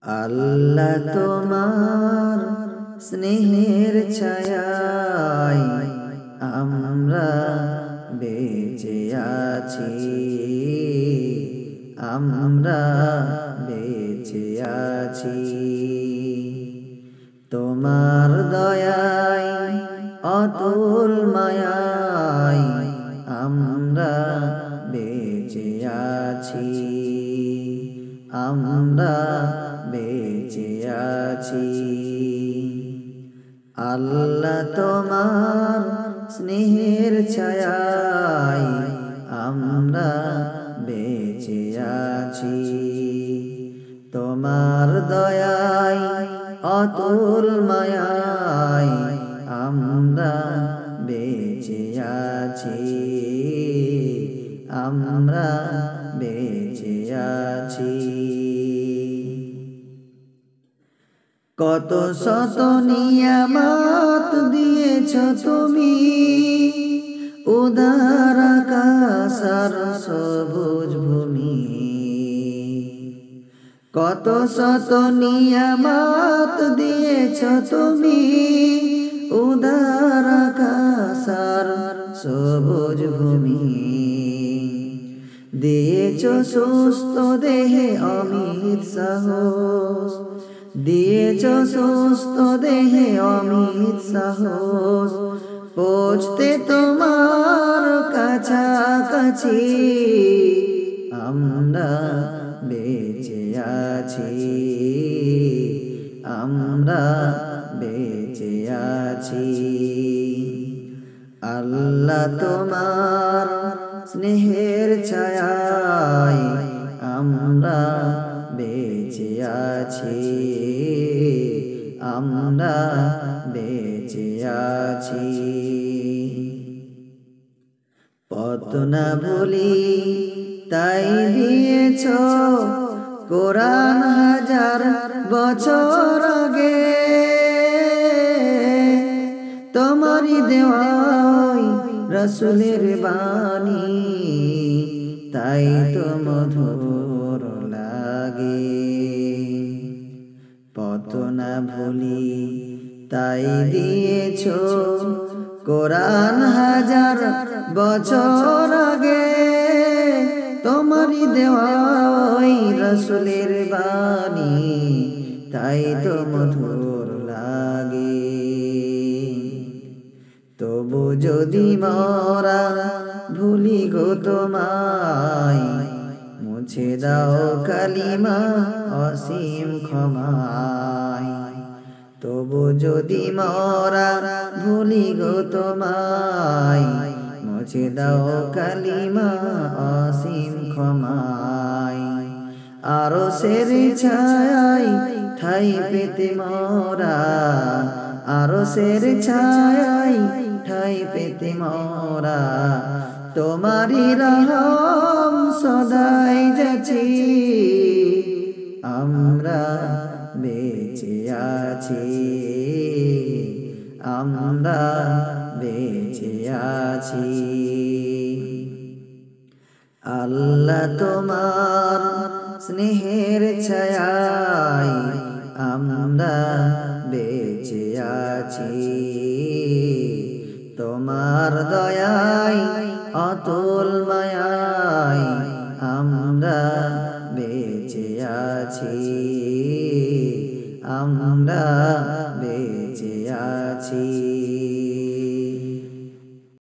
আল্লাহ তোমার স্নেহের ছায়ায় আমরা বেঁচে আছি, আমরা বেঁচে আছি। তোমার দয়ায় অতুল মায়ায় আমরা বেঁচে আছি, আমরা বেঁচে আছি। আল্লাহ তোমার স্নেহের ছায়ায় আমরা বেঁচে আছি, তোমার দয়ায় অতুল মায়ায় আমরা বেঁচে আছি, আমরা বেঁচে আছি। কত শত নিয়ামত দিয়েছ তুমি, উদার আকাশ আর সবুজ ভূমি। কত শত নিয়ামত দিয়েছ তুমি, উদার আকাশ আর সবুজ ভূমি। দিয়েছ সুস্থ দেহে অমিত সাহস, দিয়েছ সুস্থ দেহে অমিত সাহস। পৌঁছতে তোমার কাছাকাছি আমরা বেঁচে আছি, আমরা বেঁচে আছি। আল্লাহ তোমার স্নেহের ছায়ায় আমরা বেঁচে আছি, আমরা বেঁচে আছি। পথ না ভুলি তাই দিয়েছ কোরআন হাজার বছর আগে। তোমারই দেওয়াই রসুলের বাণী, তাই তো মধুর লাগে। পথ না ভুলি তাই দিয়েছ কোরআন হাজার বছর আগে। তোমারই দেওয়াই রসুলের বাণী, তাই তো মধুর লাগে। তবু যদি মরা ভুলি গো তোমায়, মুছে দাও কালিমা অসীম ক্ষমায়। তবু যদি মরা ভুলি গো তোমায়, মুছে দাও কালিমা অসীম ক্ষমায়। আরশের ছায়ায় ঠাই পেতে মোরা, আরশের ছায়ায় ঠাই পেতে মোরা। তোমারই রহম সদাই যাচ্ছি, আমরা বেঁচে আছি, আমরা বেঁচে আছি। আল্লাহ তোমার স্নেহের ছায়ায় আমরা বেঁচে আছি, তোমার দয়ায় অতুল মায়ায় আমরা বেঁচে আছি, আমরা বেঁচে আছি।